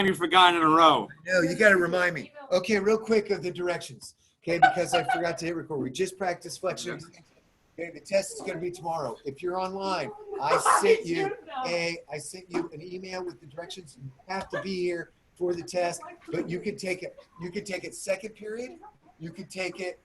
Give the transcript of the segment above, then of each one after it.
You've forgotten in a row. No, you got to remind me. Okay, real quick of the directions. Okay, because I forgot to hit record. We just practiced flexion. Okay, the test is going to be tomorrow. If you're online, I sent you an email with the directions. You have to be here for the test, but you could take it. You could take it second period. You could take it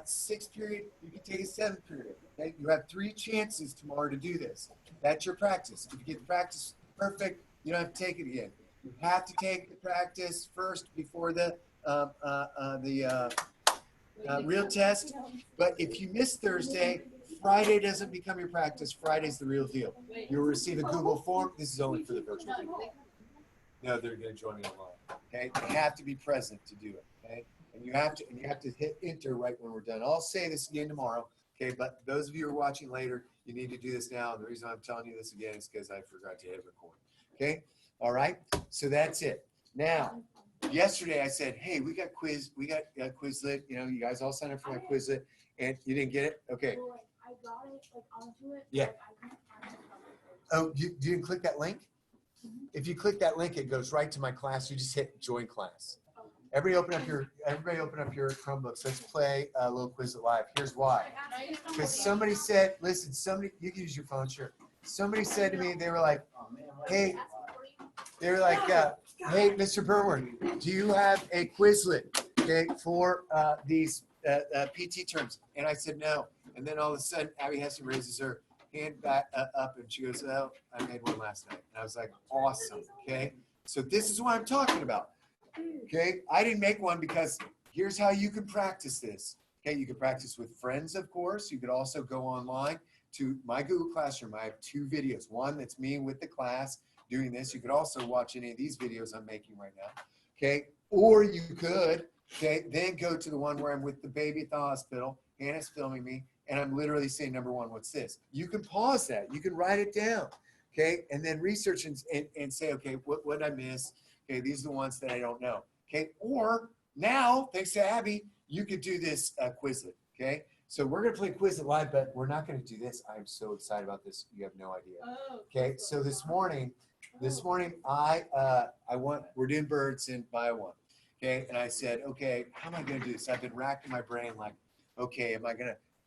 sixth period. You could take it seventh period. Okay, you have 3 chances tomorrow to do this. That's your practice. If you get the practice perfect, you don't have to take it again. You have to take the practice first before the real test. But if you miss Thursday, Friday doesn't become your practice. Friday's the real deal. You'll receive a Google form. This is only for the virtual people. No, they're going to join me online. Okay, they have to be present to do it. Okay, and you have to hit enter right when we're done. I'll say this again tomorrow. Okay, but those of you who are watching later, you need to do this now. And the reason I'm telling you this again is because I forgot to hit record. Okay. All right, so that's it. Now, yesterday I said, hey, we got Quizlet. You know, you guys all signed up for my Quizlet, and you didn't get it? Okay. I got it onto it. Yeah. Oh, you didn't click that link? If you click that link, it goes right to my class. You just hit join class. Everybody open up your Chromebooks. Let's play a little Quizlet Live. Here's why. Because somebody said, listen, you can use your phone, sure. Somebody said to me, they were like, hey, hey, Mr. Berwin, do you have a Quizlet, okay, for these PT terms? And I said no. And then all of a sudden, Abby Heston raises her hand back up, and she goes, oh, I made one last night. And I was like, awesome, okay? So this is what I'm talking about, okay? I didn't make one because here's how you can practice this, okay? You can practice with friends, of course. You could also go online to my Google Classroom. I have 2 videos. One that's me with the class doing this. You could also watch any of these videos I'm making right now, okay? Or you could, okay, then go to the one where I'm with the baby at the hospital. Hannah's filming me, and I'm literally saying, number 1, what's this? You can pause that. You can write it down, okay? And then research and say, okay, what did I miss? Okay, these are the ones that I don't know, okay? Or now, thanks to Abby, you could do this Quizlet, okay? So we're going to play Quizlet Live, but we're not going to do this. I'm so excited about this. You have no idea. Okay, so this morning, we're doing birds in Bio 1, okay? And I said, okay, how am I going to do this? I've been racking my brain like, okay,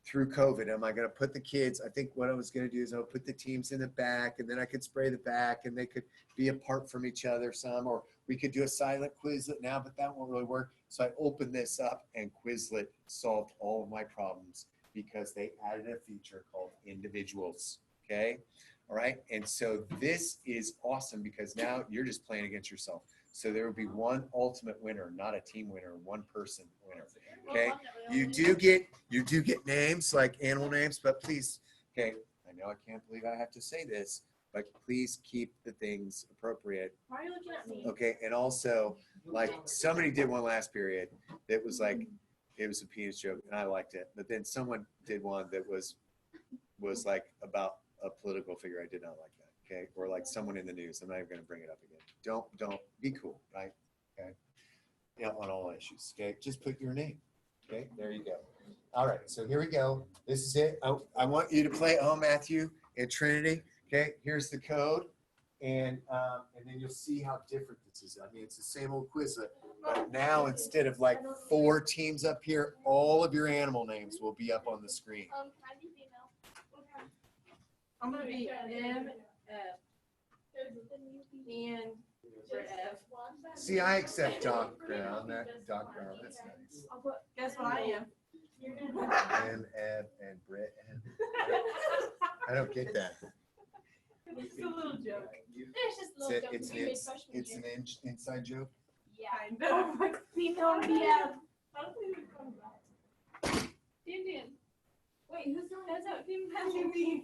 through COVID, am I going to put the kids, I think what I was going to do is I'll put the teams in the back, and then I could spray the back, and they could be apart from each other some, or we could do a silent Quizlet now, but that won't really work. So I opened this up, and Quizlet solved all of my problems because they added a feature called individuals, okay? All right, and so this is awesome because now you're just playing against yourself. So there will be one ultimate winner, not a team winner, one person winner. Okay, you do get names like animal names, but please, okay, I know I can't believe I have to say this, but please keep the things appropriate. Why are you looking at me? Okay, and also, like somebody did one last period that was like, it was a penis joke, and I liked it, but then someone did one that was like about a political figure. I did not like that, okay? Or like someone in the news. I'm not even going to bring it up again. Don't be cool, right? Okay. Yeah, on all issues, okay? Just put your name, okay? There you go. All right, so here we go. This is it. I want you to play Matthew and Trinity, okay? Here's the code, and then you'll see how different this is. I mean, it's the same old Quizlet, but now instead of like 4 teams up here, all of your animal names will be up on the screen. Can I be female? I'm gonna be M, F, and F. See, I accept Doc Brown. Doc Brown, that's nice. Guess what I am? M, F, and Brett. I don't get that. It's a little joke. It's just a little joke. It's an inside joke. Yeah. Kind of. Female BF. Indian. Wait, who's doing that? Female.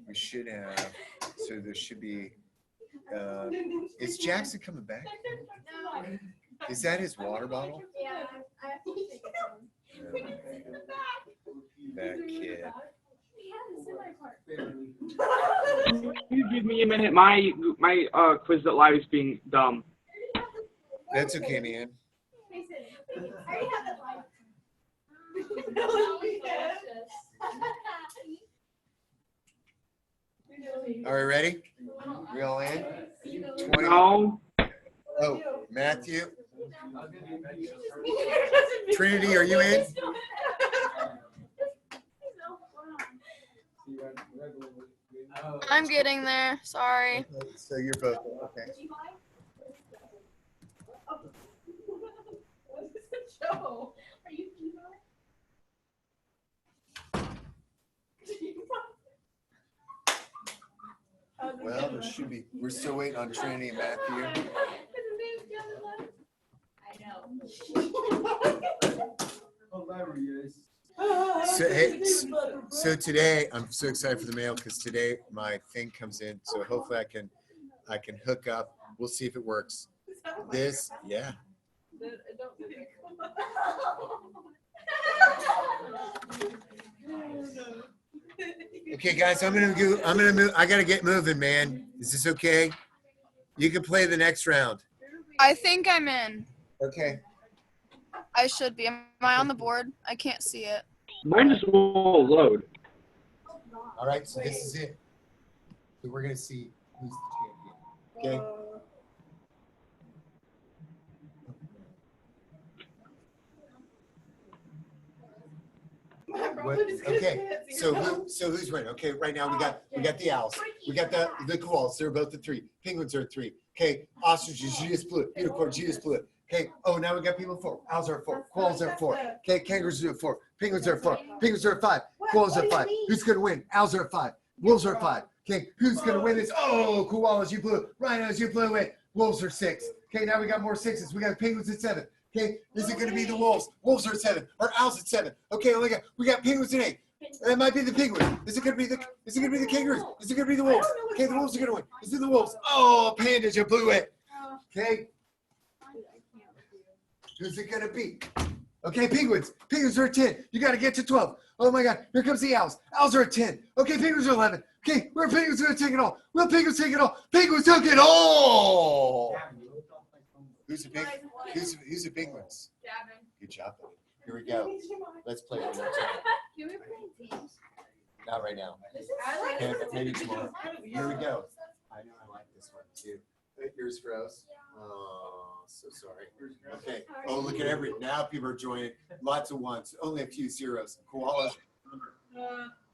We should have. So there should be. Is Jackson coming back? No. Is that his water bottle? Yeah, I have to take it home. That kid. You give me a minute. My Quizlet Live is being dumb. That's okay, man. I already have it live. All right, ready? We all in? 20. No. Oh, Matthew. Trinity, are you in? I'm getting there. Sorry. Okay, so you're both, okay. What is the show? Are you Kiva? Well, there should be, we're still waiting on Trinity and Matthew. His name's down the left. I know. So, hey, so today, I'm so excited for the mail because today my thing comes in. So hopefully I can hook up. We'll see if it works. This, yeah. Okay, guys, I'm gonna move. I gotta get moving, man. Is this okay? You can play the next round. I think I'm in. Okay. I should be. Am I on the board? I can't see it. Mine just won't load. All right, so this is it. So we're gonna see who's the champion. Okay. Okay, so who's winning? Okay, right now we got the owls, we got the koalas. They're both at 3. Penguins are at 3. Okay, ostriches, you just blew it. Unicorns, you just blew it. Okay. Oh, now we got people at 4. Owls are at 4. Koalas are at 4. Okay, kangaroos are at 4. Penguins are at 4. Penguins are at 5. Koalas are at 5. Who's gonna win? Owls are at 5. Wolves are at 5. Okay, who's gonna win this? Oh, koalas, you blew it. Rhinos, you blew it. Wolves are 6. Okay, now we got more 6s. We got penguins at 7. Okay, is it going to be the wolves? Wolves are at 7. Or owls at 7. Okay, we got penguins at 8. That might be the penguin. Is it going to be the kangaroos? Is it going to be the wolves? Okay, the wolves are going to win. Is it the wolves? Oh, pandas, you blew it. Okay. Who's it going to be? Okay, penguins. Penguins are at 10. You got to get to 12. Oh my God, here comes the owls. Owls are at 10. Okay, penguins are 11. Okay, where are penguins going to take it all? Will penguins take it all? Penguins took it all. Who's the big? Who's the big ones? Good job, buddy. Here we go. Let's play one more time. Can we play teams? Not right now. Okay, but maybe tomorrow. Here we go. I know I like this one too. Yours froze. Oh, so sorry. Okay. Oh, look at now people are joining. Lots of ones. Only a few zeros. Koalas.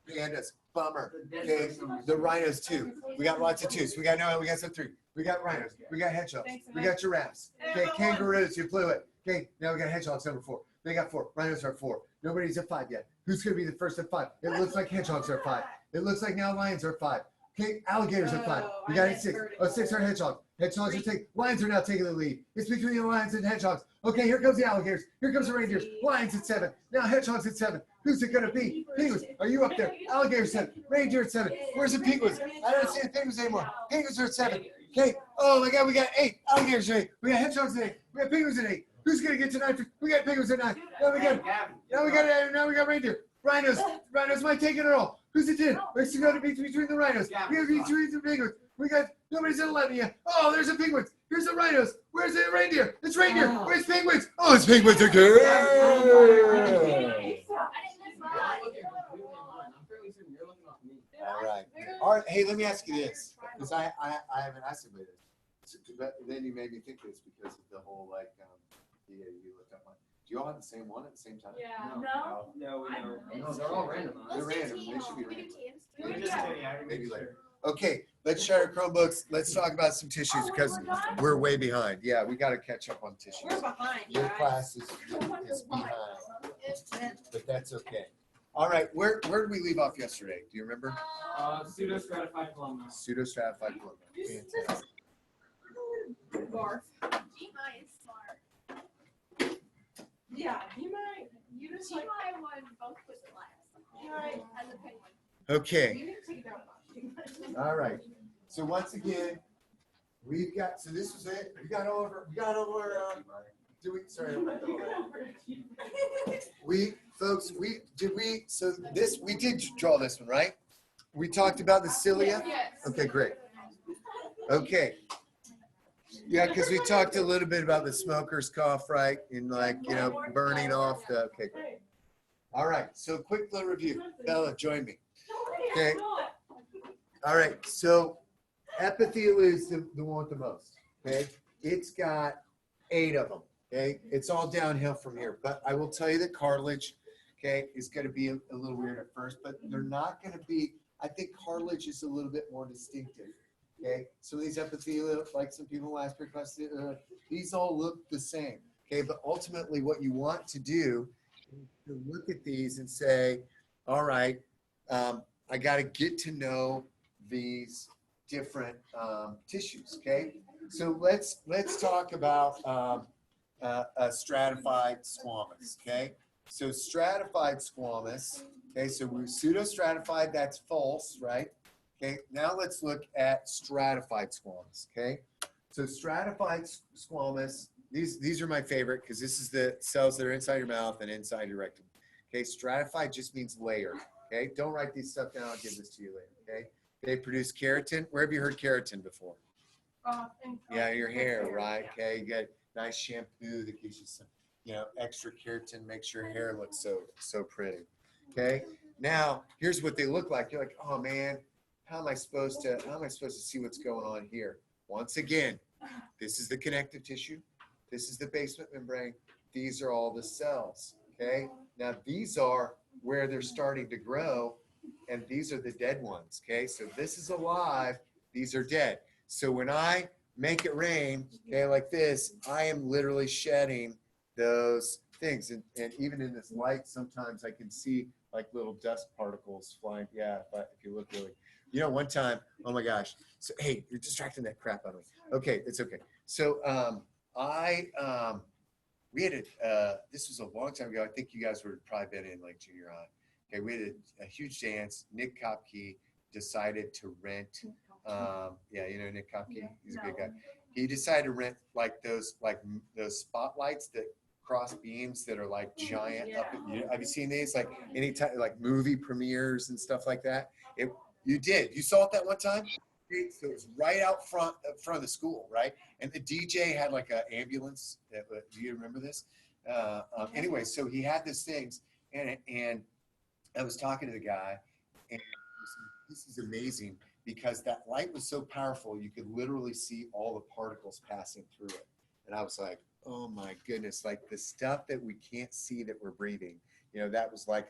Pandas. Bummer. Okay. The rhinos too. We got lots of 2s. We got some 3. We got rhinos. We got hedgehogs. We got giraffes. Okay, kangaroos. You blew it. Okay, now we got hedgehogs number 4. They got 4. Rhinos are 4. Nobody's at 5 yet. Who's going to be the first at 5? It looks like hedgehogs are 5. It looks like now lions are 5. Okay, alligators are 5. We got 6. Oh, 6 are hedgehogs. Hedgehogs are taking. Lions are now taking the lead. It's between the lions and hedgehogs. Okay, here comes the alligators. Here comes the reindeers. Lions at 7. Now hedgehogs at 7. Who's it going to be? Penguins. Are you up there? Alligators 7. Reindeer at 7. Where's the penguins? I don't see the penguins anymore. Penguins are at 7. Okay. Oh my God, we got 8. Alligators at 8. We got hedgehogs at 8. We got penguins at 8. Who's going to get to 9? We got penguins at 9. Now we got reindeer. Rhinos might take it all. Who's at 10? It's going to be between the rhinos. We have between the penguins. We got nobody's at 11 yet. Oh, there's the penguins. Here's the rhinos. Where's the reindeer? It's reindeer. Where's penguins? Oh, it's penguins again. All right. Hey, let me ask you this, because I haven't asked anybody this. But then you made me think of this because of the whole you looked up one. Do you all have the same one at the same time? Yeah. No. No, we know. No, they're all random. They're random. They should be We do random. teams. Maybe later. Okay, let's share our Chromebooks. Let's talk about some tissues because we're way behind. Yeah, we got to catch up on tissues. We're behind, Your guys. class is behind, but that's okay. All right, where did we leave off yesterday? Do you remember? Pseudo-stratified alumni. Pseudostratified globe. Fantastic. Barf. G-My is smart. Yeah, you just like, G-My won both Quizlet lives. And the penguin. Okay. you need to take it down a notch. All right. So once again, we've got. So this was it. We got over. Sorry. We did draw this one, right? We talked about the cilia. Yes. Okay, great. Okay. Yeah, because we talked a little bit about the smoker's cough, right? And burning off the. Okay, great. All right. So quick little review. Bella, join me. Okay. All right, so epithelial is the one with the most, okay? It's got 8 of them, okay? It's all downhill from here, but I will tell you that cartilage, okay, is gonna be a little weird at first, but they're not gonna be, I think cartilage is a little bit more distinctive, okay? Some of these epithelial, like some people last period class, these all look the same, okay? But ultimately what you want to do is to look at these and say, all right, I gotta get to know these different tissues, okay? So let's talk about a stratified squamous, okay? So stratified squamous, okay, so we're pseudostratified, that's false, right? Okay, now let's look at stratified squamous, okay? So stratified squamous, these are my favorite because this is the cells that are inside your mouth and inside your rectum. Okay, stratified just means layer, okay? Don't write these stuff down, I'll give this to you later, okay? They produce keratin. Where have you heard keratin before? Yeah, your hair, right? Okay, you get nice shampoo that gives you some, extra keratin, makes your hair look so pretty. Okay. Now, here's what they look like. You're like, oh man, how am I supposed to see what's going on here? Once again, this is the connective tissue. This is the basement membrane. These are all the cells. Okay. Now these are where they're starting to grow, and these are the dead ones. Okay. So this is alive. These are dead. So when I make it rain, okay, like this, I am literally shedding those things. And even in this light, sometimes I can see like little dust particles flying. Yeah, but if you look really, one time, oh my gosh. So, hey, you're distracting that crap out of me. Okay, it's okay. So we had this was a long time ago. I think you guys would have probably been in like junior high. Okay, we had a huge dance. Nick Kopke decided to rent, Nick Kopke, he's a good guy. He decided to rent like those spotlights that cross beams that are like giant. Have you seen these? Like anytime, like movie premieres and stuff like that. You saw it that one time? So it was right out front of the school, right? And the DJ had like an ambulance. Do you remember this? Anyway, so he had these things, and I was talking to the guy, and this is amazing because that light was so powerful, you could literally see all the particles passing through it. And I was like, oh my goodness, like the stuff that we can't see that we're breathing, that was like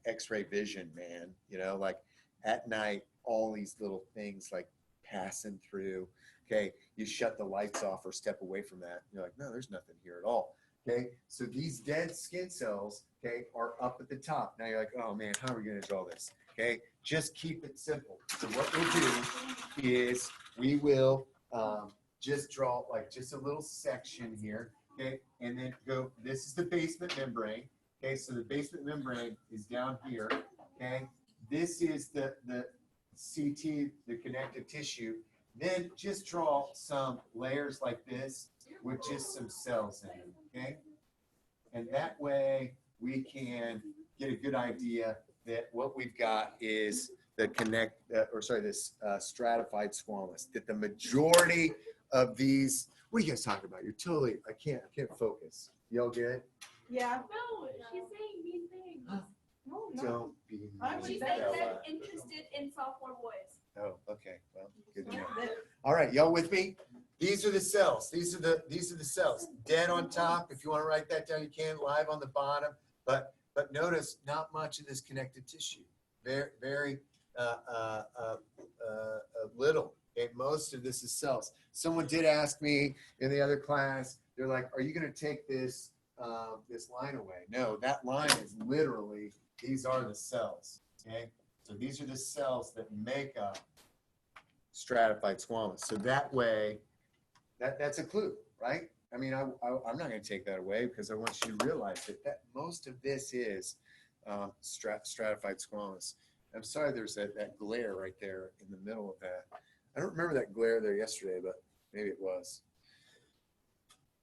X-ray vision, man, like at night, all these little things like passing through. Okay, you shut the lights off or step away from that. You're like, no, there's nothing here at all. Okay, so these dead skin cells, okay, are up at the top. Now you're like, oh man, how are we going to draw this? Okay, just keep it simple. So what we'll do is we will just draw like just a little section here, okay, and then go, this is the basement membrane, okay, so the basement membrane is down here, okay, this is the CT, the connective tissue, then just draw some layers like this with just some cells in it, okay, and that way we can get a good idea that what we've got is the this stratified squamous, that the majority of these, what are you guys talking about? You're totally, I can't focus. Y'all good? Yeah. No, she's saying mean things. No, Don't be I mean, was She's saying saying Bella. that interested in sophomore boys. Oh, okay, well, good to know. All right, y'all with me? These are the cells. These are the cells. Dead on top. If you want to write that down, you can. Live on the bottom. But notice not much of this connective tissue. Very little. Okay, most of this is cells. Someone did ask me in the other class. They're like, "Are you going to take this line away?" No, that line is literally. These are the cells. Okay, so these are the cells that make up stratified squamous. So that way, that's a clue, right? I mean, I'm not going to take that away because I want you to realize that most of this is stratified squamous. I'm sorry there's that glare right there in the middle of that. I don't remember that glare there yesterday, but maybe it was.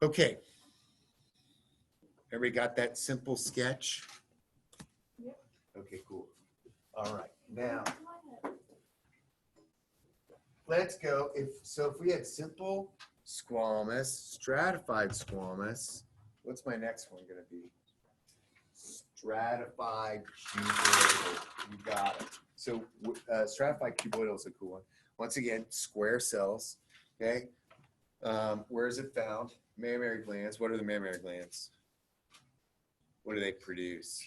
Okay. Everybody got that simple sketch? Yep. Okay, cool. All right. Now, let's go. If we had simple squamous, stratified squamous, what's my next one going to be? Stratified cuboidal. You got it. So stratified cuboidal is a cool one. Once again, square cells. Okay. Where is it found? Mammary glands. What are the mammary glands? What do they produce?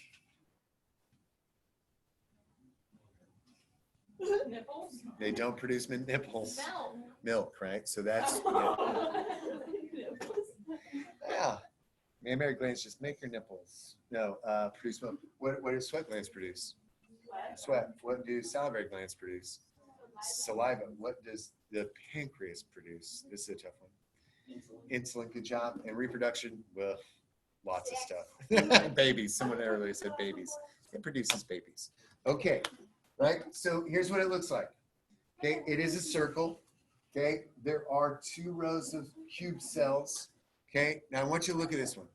Nipples? They don't produce nipples. Milk. Milk, right? So that's yeah. Mammary glands just make your nipples. No, produce milk. What do sweat glands produce? Sweat. What do salivary glands produce? Saliva. What does the pancreas produce? This is a tough one. Insulin, good job. And reproduction, well, lots of stuff. Babies. Someone earlier said babies. It produces babies. Okay, right? So here's what it looks like. Okay, it is a circle. Okay, there are 2 rows of cube cells. Okay, now I want you to look at this one.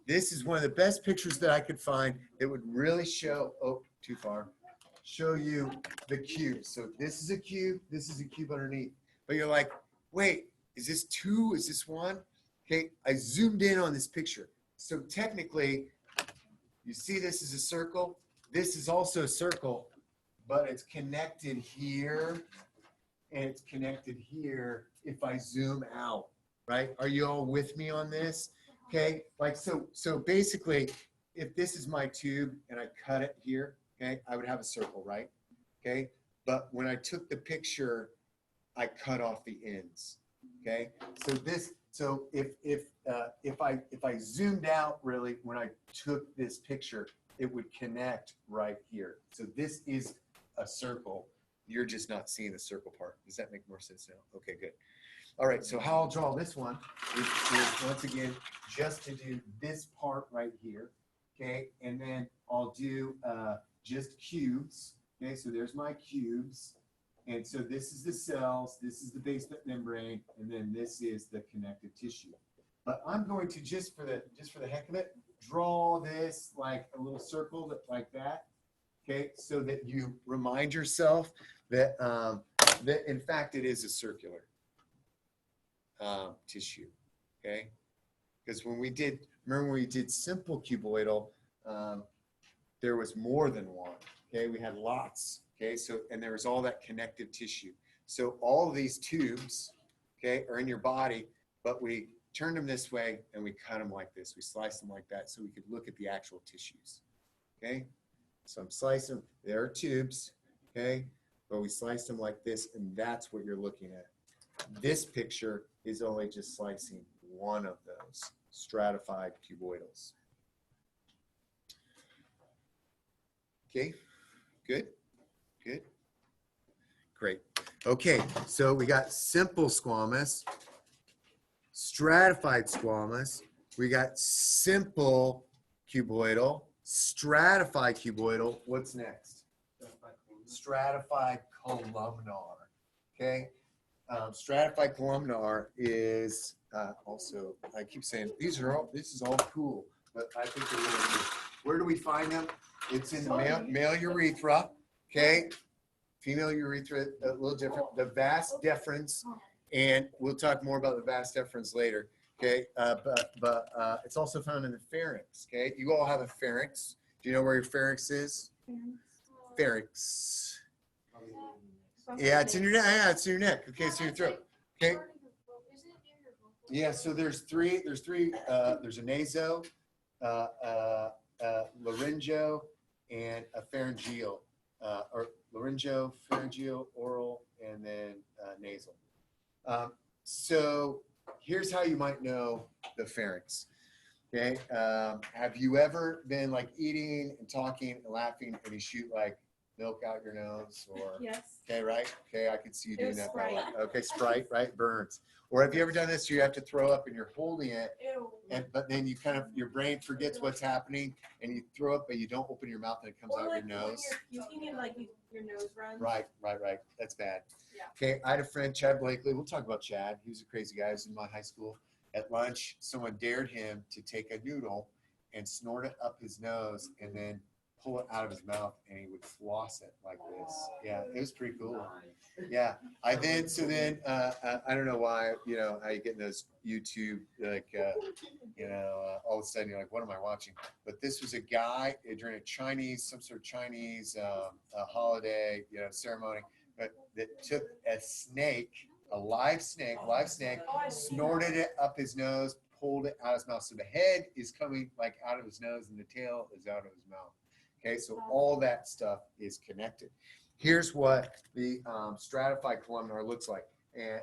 This is one of the best pictures that I could find that would really show, oh, too far, show you the cube. So this is a cube underneath. But you're like, wait, is this 2? Is this 1? Okay, I zoomed in on this picture. So technically, you see this is a circle. This is also a circle, but it's connected here and it's connected here if I zoom out, right? Are you all with me on this? Okay, like so basically, if this is my tube and I cut it here, okay, I would have a circle, right? Okay, but when I took the picture, I cut off the ends. Okay, so if I zoomed out really when I took this picture, it would connect right here. So this is a circle. You're just not seeing the circle part. Does that make more sense now? Okay, good. All right, so how I'll draw this one is once again, just to do this part right here, okay? And then I'll do just cubes, okay? So there's my cubes. And so this is the cells, this is the basement membrane, and then this is the connective tissue. But I'm going to, just for the heck of it, draw this like a little circle like that, okay? So that you remind yourself that, that in fact it is a circular tissue, okay? Because when we did, remember when we did simple cuboidal, there was more than one, okay? We had lots, okay? So, and there was all that connective tissue. So all of these tubes, okay, are in your body, but we turned them this way and we cut them like this. We sliced them like that so we could look at the actual tissues, okay? So I'm slicing, there are tubes, okay? But we sliced them like this, and that's what you're looking at. This picture is only just slicing one of those stratified cuboidals. Okay, good, good, great. Okay, so we got simple squamous, stratified squamous, we got simple cuboidal, stratified cuboidal. What's next? Stratified columnar, okay? Stratified columnar is also, I keep saying, this is all cool, but I think they're really good. Where do we find them? It's in the male urethra, okay? Female urethra, a little different. The vas deferens, and we'll talk more about the vas deferens later, okay? But it's also found in the pharynx, okay? You all have a pharynx. Do you know where your pharynx is? Pharynx. Yeah, it's in your neck. Yeah, it's in your neck. Okay, so your throat. Okay. Yeah, so there's three. There's a naso, laryngo, and a pharyngeal, or laryngo, pharyngeal, oral, and then nasal. So here's how you might know the pharynx. Okay, have you ever been like eating and talking and laughing and you shoot like milk out your nose, or Yes. okay, right? Okay, I can see you It doing was that. Sprite. Okay, Sprite, right? Burns. Or have you ever done this? You have to throw up and you're holding it, Ew. but then you kind of, your brain forgets what's happening and you throw up, but you don't open your mouth and it comes Or out like your when nose. you're puking and like your nose runs. Right. That's bad. Yeah. Okay, I had a friend, Chad Blakely. We'll talk about Chad. He was a crazy guy. He was in my high school. At lunch, someone dared him to take a noodle and snort it up his nose and then pull it out of his mouth and he would floss it like this. Yeah, it was pretty cool. Yeah, I then I don't know why, you know, how you get in those YouTube like all of a sudden you're like, what am I watching? But this was a guy during some sort of Chinese holiday, you know, ceremony, but that took a snake, a live snake, snorted it up his nose, pulled it out of his mouth. So the head is coming like out of his nose and the tail is out of his mouth. Okay, so all that stuff is connected. Here's what the stratified columnar looks like, and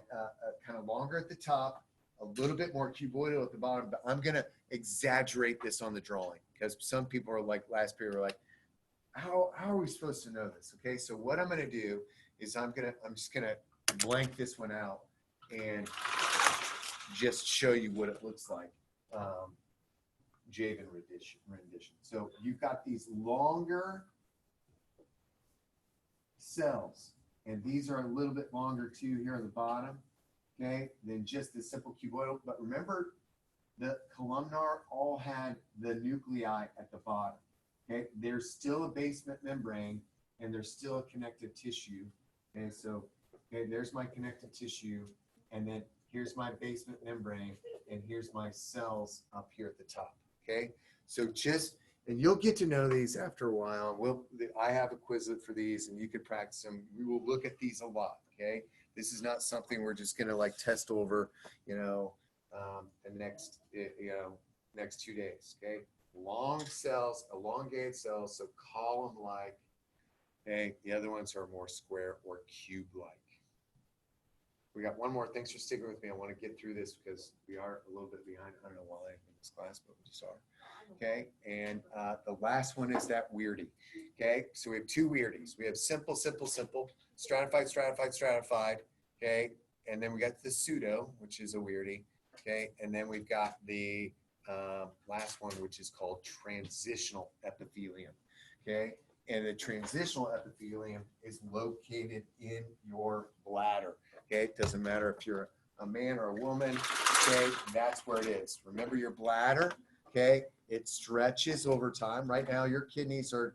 kind of longer at the top, a little bit more cuboidal at the bottom, but I'm gonna exaggerate this on the drawing because some people are like last period were like, how are we supposed to know this? Okay, so what I'm gonna do is I'm just gonna blank this one out and just show you what it looks like. Javan rendition. So you've got these longer cells, and these are a little bit longer too here on the bottom, okay, than just the simple cuboidal. But remember, the columnar all had the nuclei at the bottom. Okay, there's still a basement membrane, and there's still a connective tissue. Okay, so there's my connective tissue, and then here's my basement membrane, and here's my cells up here at the top. Okay, so and you'll get to know these after a while. I have a Quizlet for these, and you can practice them. We will look at these a lot. Okay, this is not something we're just gonna like test over, the next 2 days. Okay, long cells, elongated cells, so column-like. Okay, the other ones are more square or cube-like. We got one more. Thanks for sticking with me. I want to get through this because we are a little bit behind. I don't know why in this class, but we just are. Okay, and the last one is that weirdy. Okay, so we have two weirdies. We have simple, stratified. Okay, and then we got the pseudo, which is a weirdy. Okay, and then we've got the last one, which is called transitional epithelium. Okay, and the transitional epithelium is located in your bladder. Okay, it doesn't matter if you're a man or a woman. Okay, that's where it is. Remember your bladder. Okay, it stretches over time. Right now, your kidneys are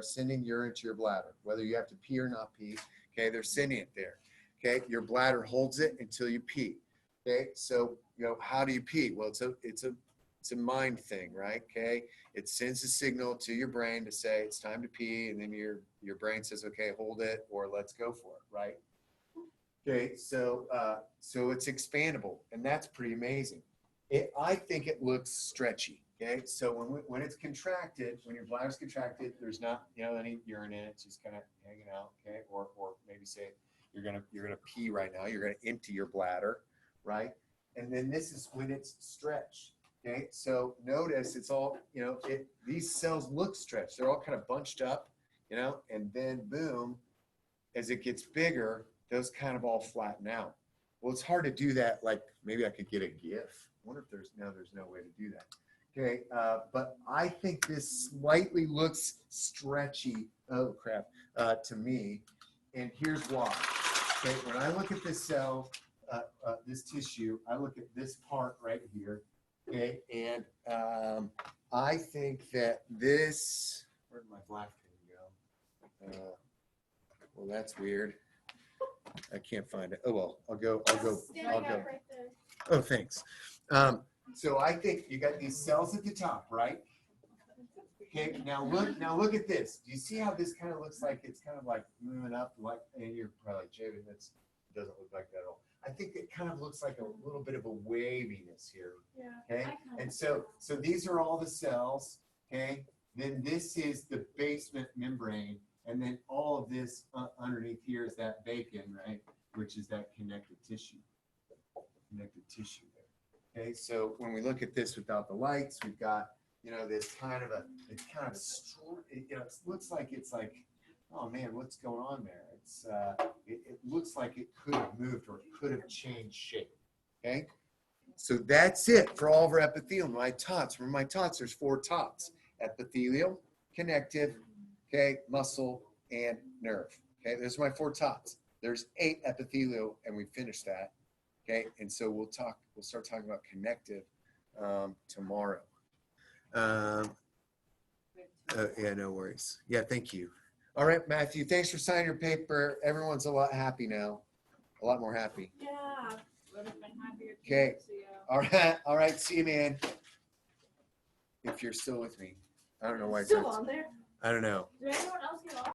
sending urine to your bladder, whether you have to pee or not pee. Okay, they're sending it there. Okay, your bladder holds it until you pee. Okay, so how do you pee? Well, it's a mind thing, right? Okay, it sends a signal to your brain to say it's time to pee, and then your brain says, okay, hold it, or let's go for it, right? Okay, so it's expandable, and that's pretty amazing. I think it looks stretchy. Okay, so when it's contracted, when your bladder's contracted, there's not any urine in it, it's just kind of hanging out. Okay, or maybe say you're gonna pee right now, you're gonna empty your bladder, right? And then this is when it's stretched. Okay, so notice it's all these cells look stretched, they're all kind of bunched up, and then boom, as it gets bigger, those kind of all flatten out. Well, it's hard to do that. Like maybe I could get a GIF. I wonder if there's no way to do that. Okay, but I think this slightly looks stretchy. Oh crap, to me, and here's why. Okay, when I look at this cell, this tissue, I look at this part right here. Okay, and I think that this. Where did my black thing go? Well, that's weird. I can't find it. Oh well, I'll go. Right there. Oh, thanks. So I think you got these cells at the top, right? Okay. Now look at this. Do you see how this kind of looks like it's kind of like moving up, like, and you're probably like, Javen, that doesn't look like that at all. I think it kind of looks like a little bit of a waviness here. Yeah. Okay. And so these are all the cells. Okay. Then this is the basement membrane. And then all of this underneath here is that bacon, right? Which is that connective tissue. Connective tissue there. Okay, so when we look at this without the lights, we've got, this kind of it looks like it's like, oh man, what's going on there? It's it looks like it could have moved or it could have changed shape. Okay, so that's it for all of our epithelium. My tots. Remember my tots. There's 4 tots: epithelial, connective, okay, muscle, and nerve. Okay, those are my 4 tots. There's 8 epithelial, and we finished that. Okay, and so we'll start talking about connective tomorrow. Yeah, no worries. Yeah, thank you. All right, Matthew, thanks for signing your paper. Everyone's a lot happy now. A lot more happy. Yeah. Would have been happier. to Okay. see you. All right, see you, man. If you're still with me. I don't know why it's Still on there? I don't know. Did anyone else get off?